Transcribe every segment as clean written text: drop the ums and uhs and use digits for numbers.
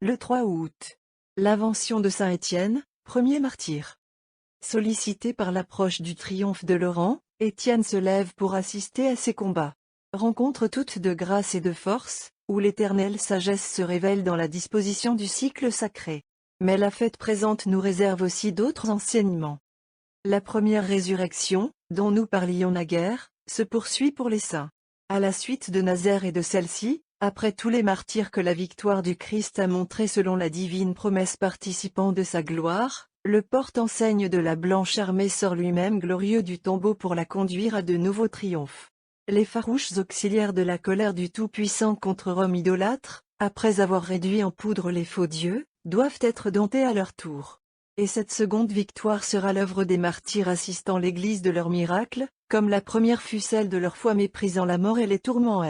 Le 3 août. L'Invention de saint Étienne, premier martyr. Sollicité par l'approche du triomphe de Laurent, Étienne se lève pour assister à ces combats. Rencontre toute de grâce et de force, où l'éternelle sagesse se révèle dans la disposition du cycle sacré. Mais la fête présente nous réserve aussi d'autres enseignements. La première résurrection, dont nous parlions naguère, se poursuit pour les saints. À la suite de Nazaire et de celle-ci, après tous les martyrs que la victoire du Christ a montrés selon la divine promesse participant de sa gloire, le porte-enseigne de la blanche armée sort lui-même glorieux du tombeau pour la conduire à de nouveaux triomphes. Les farouches auxiliaires de la colère du Tout-Puissant contre Rome idolâtre, après avoir réduit en poudre les faux dieux, doivent être domptés à leur tour. Et cette seconde victoire sera l'œuvre des martyrs assistant l'Église de leur miracle, comme la première fut celle de leur foi méprisant la mort et les tourments.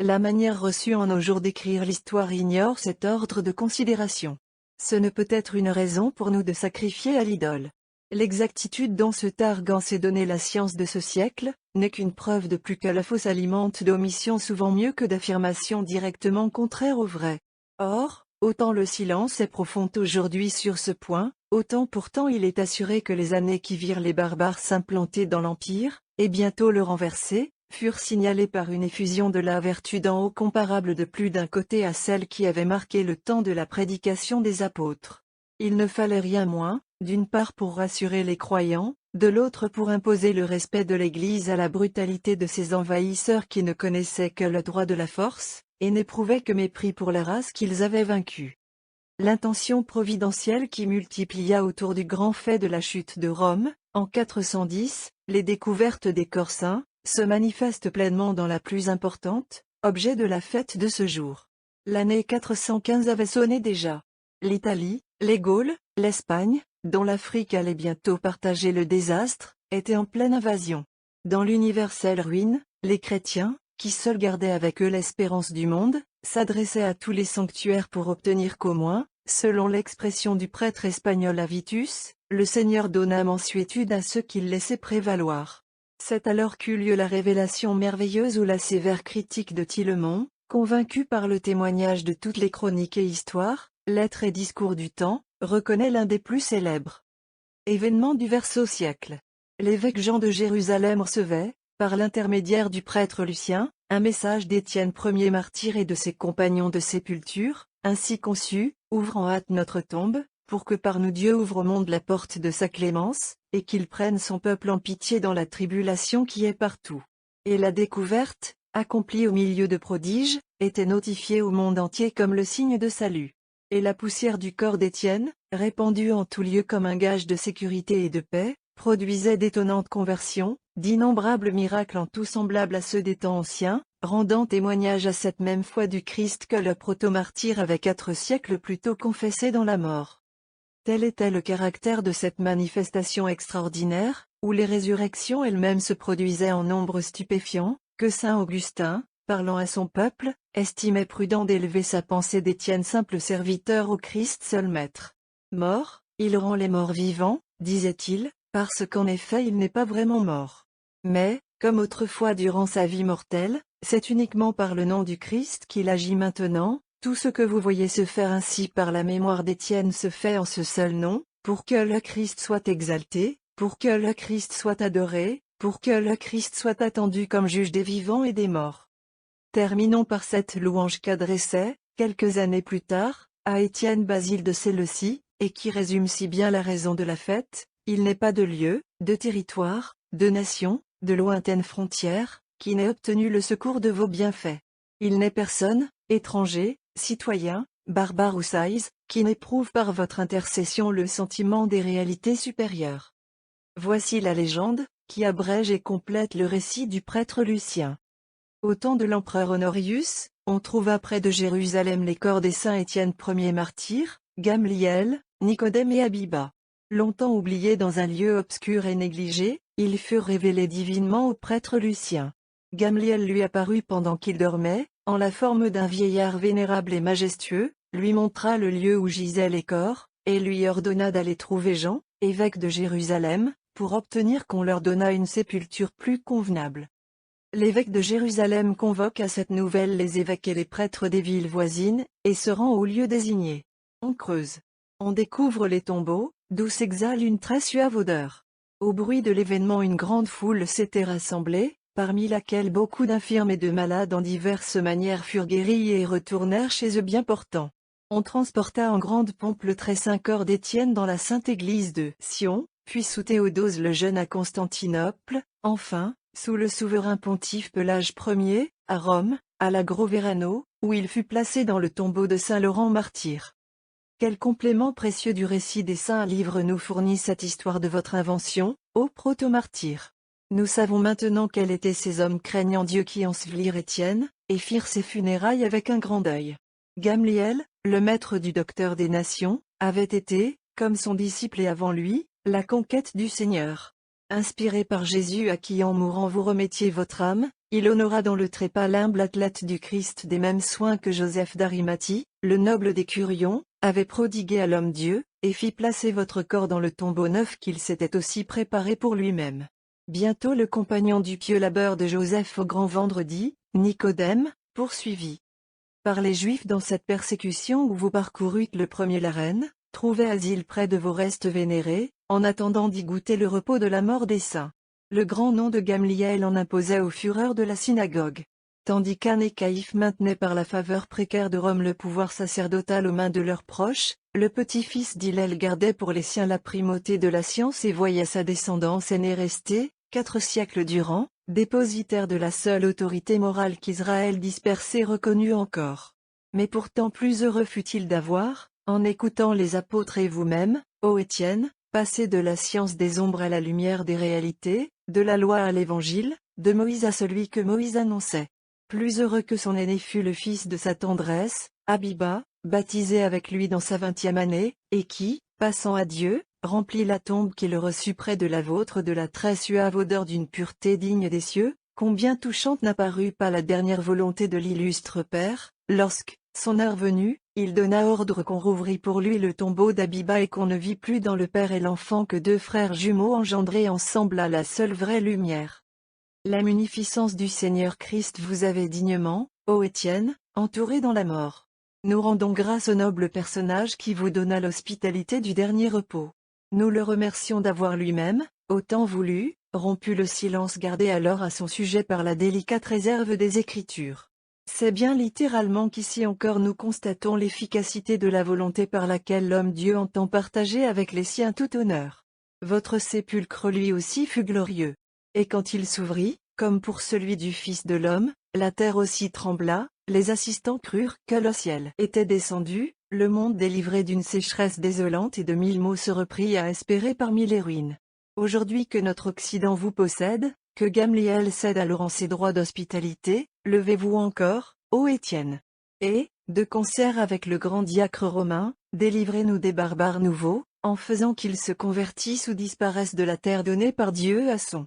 La manière reçue en nos jours d'écrire l'histoire ignore cet ordre de considération. Ce ne peut être une raison pour nous de sacrifier à l'idole. L'exactitude dont se targue s'est donné la science de ce siècle, n'est qu'une preuve de plus que la fausse alimente d'omissions souvent mieux que d'affirmations directement contraires au vrai. Or, autant le silence est profond aujourd'hui sur ce point, autant pourtant il est assuré que les années qui virent les barbares s'implanter dans l'Empire, et bientôt le renverser, furent signalées par une effusion de la vertu d'en haut comparable de plus d'un côté à celle qui avait marqué le temps de la prédication des apôtres. Il ne fallait rien moins, d'une part pour rassurer les croyants, de l'autre pour imposer le respect de l'Église à la brutalité de ces envahisseurs qui ne connaissaient que le droit de la force, et n'éprouvaient que mépris pour la race qu'ils avaient vaincue. L'intention providentielle qui multiplia autour du grand fait de la chute de Rome, en 410, les découvertes des corps saints, se manifeste pleinement dans la plus importante, objet de la fête de ce jour. L'année 415 avait sonné déjà. L'Italie, les Gaules, l'Espagne, dont l'Afrique allait bientôt partager le désastre, étaient en pleine invasion. Dans l'universelle ruine, les chrétiens, qui seuls gardaient avec eux l'espérance du monde, s'adressaient à tous les sanctuaires pour obtenir qu'au moins, selon l'expression du prêtre espagnol Avitus, le Seigneur donna mansuétude à ceux qu'il laissait prévaloir. C'est alors qu'eut lieu la révélation merveilleuse où la sévère critique de Tillemont, convaincu par le témoignage de toutes les chroniques et histoires, lettres et discours du temps, reconnaît l'un des plus célèbres événements du verso siècle. L'évêque Jean de Jérusalem recevait, par l'intermédiaire du prêtre Lucien, un message d'Étienne premier martyr et de ses compagnons de sépulture, ainsi conçu, ouvre en hâte notre tombe, pour que par nous Dieu ouvre au monde la porte de sa clémence, et qu'il prenne son peuple en pitié dans la tribulation qui est partout. Et la découverte, accomplie au milieu de prodiges, était notifiée au monde entier comme le signe de salut. Et la poussière du corps d'Étienne, répandue en tout lieu comme un gage de sécurité et de paix, produisait d'étonnantes conversions, d'innombrables miracles en tout semblables à ceux des temps anciens, rendant témoignage à cette même foi du Christ que le proto-martyr avait 4 siècles plus tôt confessé dans la mort. Tel était le caractère de cette manifestation extraordinaire, où les résurrections elles-mêmes se produisaient en nombre stupéfiant, que saint Augustin, parlant à son peuple, estimait prudent d'élever sa pensée d'Étienne simple serviteur au Christ seul maître. Mort, il rend les morts vivants, disait-il, parce qu'en effet il n'est pas vraiment mort. Mais, comme autrefois durant sa vie mortelle, c'est uniquement par le nom du Christ qu'il agit maintenant. Tout ce que vous voyez se faire ainsi par la mémoire d'Étienne se fait en ce seul nom, pour que le Christ soit exalté, pour que le Christ soit adoré, pour que le Christ soit attendu comme juge des vivants et des morts. Terminons par cette louange qu'adressait, quelques années plus tard, à Étienne Basile de Séleucie, et qui résume si bien la raison de la fête: il n'est pas de lieu, de territoire, de nation, de lointaines frontières, qui n'ait obtenu le secours de vos bienfaits. Il n'est personne, étranger, citoyen, barbare ou saïs, qui n'éprouve par votre intercession le sentiment des réalités supérieures. Voici la légende, qui abrège et complète le récit du prêtre Lucien. Au temps de l'empereur Honorius, on trouva près de Jérusalem les corps des saints Étienne premier martyr, Gamliel, Nicodème et Abiba. Longtemps oubliés dans un lieu obscur et négligé, ils furent révélés divinement au prêtre Lucien. Gamliel lui apparut pendant qu'il dormait, en la forme d'un vieillard vénérable et majestueux, lui montra le lieu où gisaient les corps, et lui ordonna d'aller trouver Jean, évêque de Jérusalem, pour obtenir qu'on leur donnât une sépulture plus convenable. L'évêque de Jérusalem convoque à cette nouvelle les évêques et les prêtres des villes voisines, et se rend au lieu désigné. On creuse. On découvre les tombeaux, d'où s'exhale une très suave odeur. Au bruit de l'événement, une grande foule s'était rassemblée, parmi laquelle beaucoup d'infirmes et de malades en diverses manières furent guéris et retournèrent chez eux bien portants. On transporta en grande pompe le très saint corps d'Étienne dans la sainte église de Sion, puis sous Théodose le jeune à Constantinople, enfin, sous le souverain pontife Pelage Ier, à Rome, à l'Agro Verano, où il fut placé dans le tombeau de Saint Laurent martyr. Quel complément précieux du récit des saints livres nous fournit cette histoire de votre invention, ô proto-martyr. Nous savons maintenant quels étaient ces hommes craignant Dieu qui ensevelirent Étienne, et firent ses funérailles avec un grand deuil. Gamliel, le maître du docteur des nations, avait été, comme son disciple et avant lui, la conquête du Seigneur. Inspiré par Jésus à qui en mourant vous remettiez votre âme, il honora dans le trépas l'humble athlète du Christ des mêmes soins que Joseph d'Arimathie, le noble des Curions, avait prodigué à l'homme-dieu, et fit placer votre corps dans le tombeau neuf qu'il s'était aussi préparé pour lui-même. Bientôt le compagnon du pieux labeur de Joseph au grand vendredi, Nicodème, poursuivit par les Juifs dans cette persécution où vous parcourûtes le premier l'arène, trouvez asile près de vos restes vénérés, en attendant d'y goûter le repos de la mort des saints. Le grand nom de Gamliel en imposait aux fureurs de la synagogue. Tandis qu'Anne et Caïphe maintenaient par la faveur précaire de Rome le pouvoir sacerdotal aux mains de leurs proches, le petit-fils d'Hillel gardait pour les siens la primauté de la science et voyait sa descendance aînée rester, 4 siècles durant, dépositaire de la seule autorité morale qu'Israël dispersé reconnut encore. Mais pourtant plus heureux fut-il d'avoir, en écoutant les apôtres et vous-même, ô Étienne, passé de la science des ombres à la lumière des réalités, de la loi à l'évangile, de Moïse à celui que Moïse annonçait. Plus heureux que son aîné fut le fils de sa tendresse, Abiba, baptisé avec lui dans sa 20e année, et qui, passant à Dieu, remplit la tombe qui le reçut près de la vôtre de la très suave odeur d'une pureté digne des cieux. Combien touchante n'apparut pas la dernière volonté de l'illustre Père, lorsque, son heure venue, il donna ordre qu'on rouvrît pour lui le tombeau d'Abiba et qu'on ne vit plus dans le père et l'enfant que 2 frères jumeaux engendrés ensemble à la seule vraie lumière. La munificence du Seigneur Christ vous avait dignement, ô Étienne, entouré dans la mort. Nous rendons grâce au noble personnage qui vous donna l'hospitalité du dernier repos. Nous le remercions d'avoir lui-même, au temps voulu, rompu le silence gardé alors à son sujet par la délicate réserve des Écritures. C'est bien littéralement qu'ici encore nous constatons l'efficacité de la volonté par laquelle l'homme-Dieu entend partager avec les siens tout honneur. Votre sépulcre lui aussi fut glorieux. Et quand il s'ouvrit, comme pour celui du Fils de l'homme, la terre aussi trembla, les assistants crurent que le ciel était descendu, le monde délivré d'une sécheresse désolante et de 1000 maux se reprit à espérer parmi les ruines. Aujourd'hui que notre Occident vous possède, que Gamliel cède à Laurent ses droits d'hospitalité, levez-vous encore, ô Étienne. Et, de concert avec le grand diacre romain, délivrez-nous des barbares nouveaux, en faisant qu'ils se convertissent ou disparaissent de la terre donnée par Dieu à son